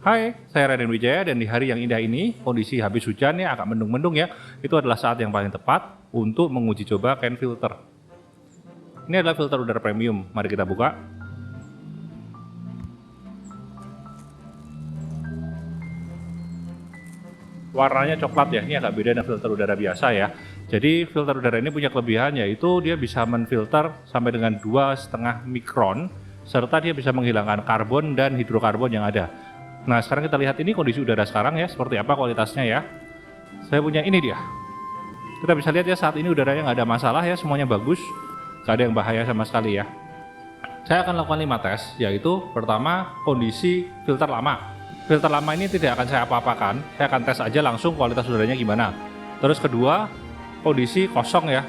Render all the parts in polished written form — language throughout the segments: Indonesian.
Hai, saya Raden Wijaya dan di hari yang indah ini, kondisi habis hujan ya agak mendung-mendung ya, itu adalah saat yang paling tepat untuk menguji coba Ken Filter. Ini adalah filter udara premium, mari kita buka. Warnanya coklat ya, ini agak beda dengan filter udara biasa ya. Jadi filter udara ini punya kelebihan yaitu dia bisa menfilter sampai dengan 2,5 mikron, serta dia bisa menghilangkan karbon dan hidrokarbon yang ada. Nah, sekarang kita lihat ini kondisi udara sekarang ya, seperti apa kualitasnya ya. Saya punya ini dia. Kita bisa lihat ya saat ini udaranya nggak ada masalah ya, semuanya bagus. Nggak ada yang bahaya sama sekali ya. Saya akan lakukan 5 tes, yaitu pertama kondisi filter lama. Filter lama ini tidak akan saya apa-apakan, saya akan tes aja langsung kualitas udaranya gimana. Terus kedua, kondisi kosong ya.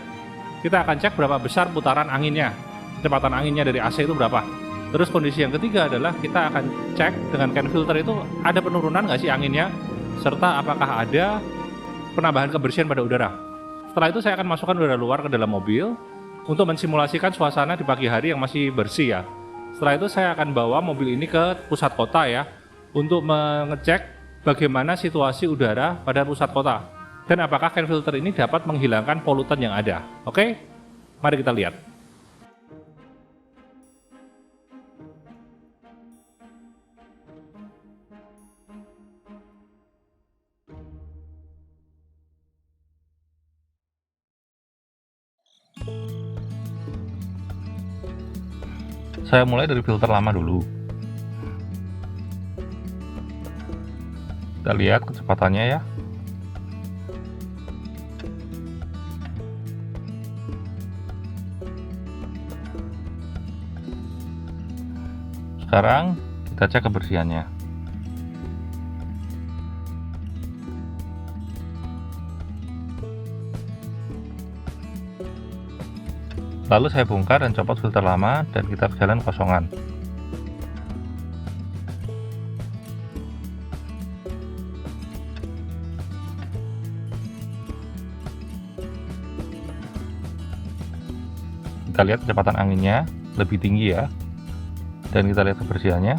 Kita akan cek berapa besar putaran anginnya, kecepatan anginnya dari AC itu berapa. Terus kondisi yang ketiga adalah kita akan cek dengan Ken Filter itu ada penurunan nggak sih anginnya, serta apakah ada penambahan kebersihan pada udara. Setelah itu saya akan masukkan udara luar ke dalam mobil untuk mensimulasikan suasana di pagi hari yang masih bersih ya. Setelah itu saya akan bawa mobil ini ke pusat kota ya, untuk mengecek bagaimana situasi udara pada pusat kota dan apakah Ken Filter ini dapat menghilangkan polutan yang ada. Oke, mari kita lihat. Saya mulai dari filter lama dulu. Kita lihat kecepatannya ya. Sekarang kita cek kebersihannya. Lalu saya bongkar dan copot filter lama dan kita ke jalan kosongan. Kita lihat kecepatan anginnya lebih tinggi ya. Dan kita lihat kebersihannya.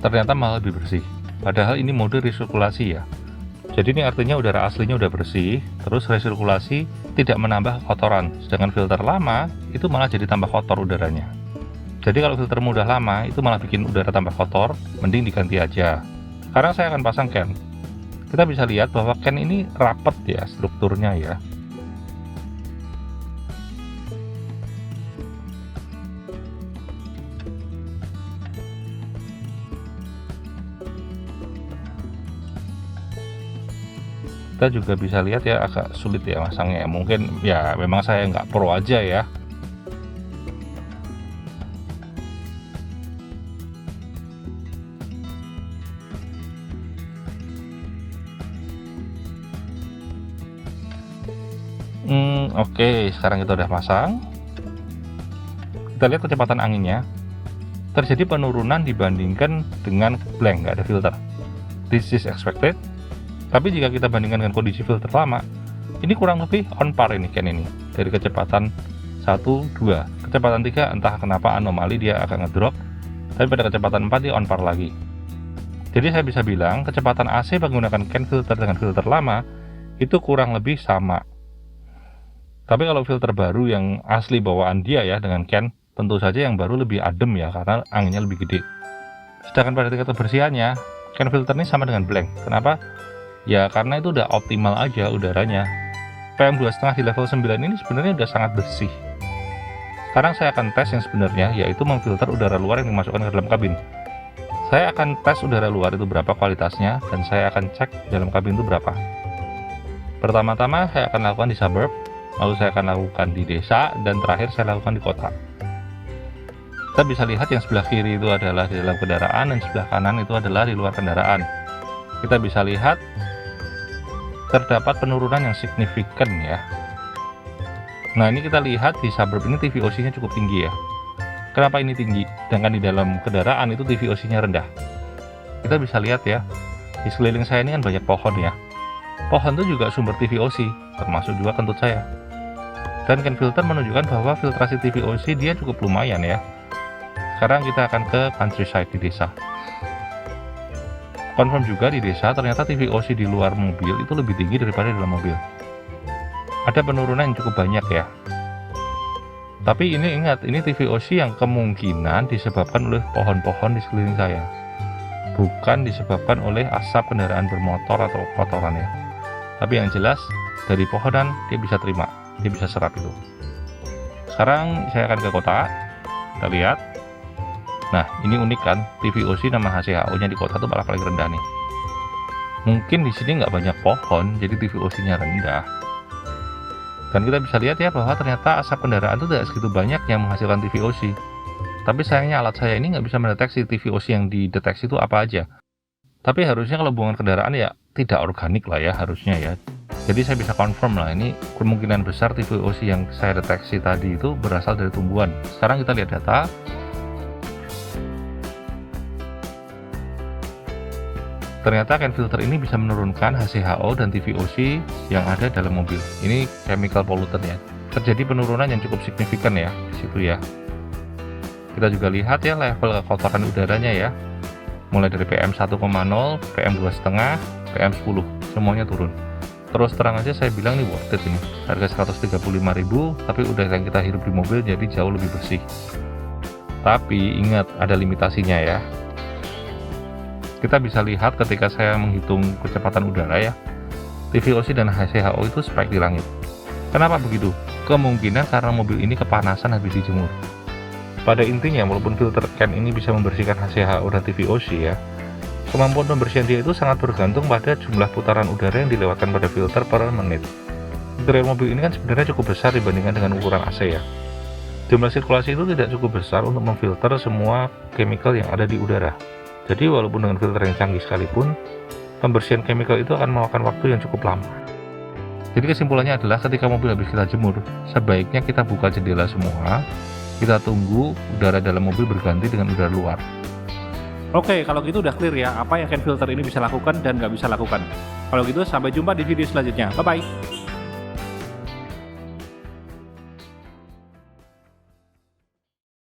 Ternyata malah lebih bersih. Padahal ini mode resirkulasi ya. Jadi ini artinya udara aslinya udah bersih, terus resirkulasi tidak menambah kotoran. Sedangkan filter lama itu malah jadi tambah kotor udaranya. Jadi kalau filter udah lama itu malah bikin udara tambah kotor, mending diganti aja. Sekarang saya akan pasang Ken. Kita bisa lihat bahwa Ken ini rapet ya strukturnya ya. Kita juga bisa lihat ya agak sulit ya masangnya, mungkin ya memang saya nggak pro aja ya. Oke, sekarang kita udah pasang. Kita lihat kecepatan anginnya terjadi penurunan dibandingkan dengan blank, nggak ada filter. This is expected. Tapi jika kita bandingkan dengan kondisi filter lama, ini kurang lebih on par ini Ken ini. Dari kecepatan 1, 2, kecepatan 3 entah kenapa anomali dia akan ngedrop, tapi pada kecepatan 4 dia on par lagi. Jadi saya bisa bilang kecepatan AC menggunakan Ken Filter dengan filter lama itu kurang lebih sama. Tapi kalau filter baru yang asli bawaan dia ya dengan Ken, tentu saja yang baru lebih adem ya karena anginnya lebih gede. Sedangkan pada tingkat kebersihannya, Ken Filter ini sama dengan blank. Kenapa? Ya karena itu udah optimal aja udaranya. PM2,5 di level 9 ini sebenarnya udah sangat bersih. Sekarang saya akan tes yang sebenarnya, yaitu memfilter udara luar yang dimasukkan ke dalam kabin. Saya akan tes udara luar itu berapa kualitasnya, dan saya akan cek dalam kabin itu berapa. Pertama-tama saya akan lakukan di suburb, lalu saya akan lakukan di desa, dan terakhir saya lakukan di kota. Kita bisa lihat yang sebelah kiri itu adalah di dalam kendaraan, dan sebelah kanan itu adalah di luar kendaraan. Kita bisa lihat terdapat penurunan yang signifikan ya. Nah ini kita lihat di suburb ini TVOC-nya cukup tinggi ya. Kenapa ini tinggi? Sedangkan di dalam kendaraan itu TVOC-nya rendah. Kita bisa lihat ya, di sekeliling saya ini kan banyak pohon ya. Pohon itu juga sumber TVOC, termasuk juga kentut saya. Dan can filter menunjukkan bahwa filtrasi TVOC dia cukup lumayan ya. Sekarang kita akan ke countryside di desa. Confirm juga di desa ternyata TVOC di luar mobil itu lebih tinggi daripada dalam mobil. Ada penurunan yang cukup banyak ya. Tapi ini ingat, ini TVOC yang kemungkinan disebabkan oleh pohon-pohon di sekeliling saya, bukan disebabkan oleh asap kendaraan bermotor atau kotoran ya. Tapi yang jelas dari pohonan dia bisa terima, dia bisa serap itu. Sekarang saya akan ke kota, kita lihat. Nah ini unik kan, TVOC nama HCHO nya di kota itu malah paling rendah nih. Mungkin di sini nggak banyak pohon, jadi TVOC nya rendah. Dan kita bisa lihat ya bahwa ternyata asap kendaraan itu tidak segitu banyak yang menghasilkan TVOC. Tapi sayangnya alat saya ini nggak bisa mendeteksi TVOC yang dideteksi itu apa aja. Tapi harusnya kalau buangan kendaraan ya tidak organik lah ya harusnya ya. Jadi saya bisa confirm lah, ini kemungkinan besar TVOC yang saya deteksi tadi itu berasal dari tumbuhan. Sekarang kita lihat data. Ternyata can filter ini bisa menurunkan HCHO dan TVOC yang ada dalam mobil. Ini chemical pollutant ya. Terjadi penurunan yang cukup signifikan ya di situ ya. Kita juga lihat ya level kekotoran udaranya ya. Mulai dari PM 1,0, PM 2,5, PM 10, semuanya turun. Terus terang aja saya bilang ini worth it ini. Harga 135.000, tapi udah yang kita hirup di mobil jadi jauh lebih bersih. Tapi ingat ada limitasinya ya. Kita bisa lihat ketika saya menghitung kecepatan udara ya, TVOC dan HCHO itu spike di langit. Kenapa begitu? Kemungkinan karena mobil ini kepanasan habis dijemur. Pada intinya, walaupun filter can ini bisa membersihkan HCHO dan TVOC ya, kemampuan pembersihan dia itu sangat bergantung pada jumlah putaran udara yang dilewatkan pada filter per menit. Interior mobil ini kan sebenarnya cukup besar dibandingkan dengan ukuran AC ya. Jumlah sirkulasi itu tidak cukup besar untuk memfilter semua chemical yang ada di udara. Jadi walaupun dengan filter yang canggih sekalipun, pembersihan chemical itu akan memakan waktu yang cukup lama. Jadi kesimpulannya adalah ketika mobil habis kita jemur, sebaiknya kita buka jendela semua, kita tunggu udara dalam mobil berganti dengan udara luar. Oke, kalau gitu udah clear ya, apa yang can filter ini bisa lakukan dan nggak bisa lakukan. Kalau gitu sampai jumpa di video selanjutnya. Bye-bye.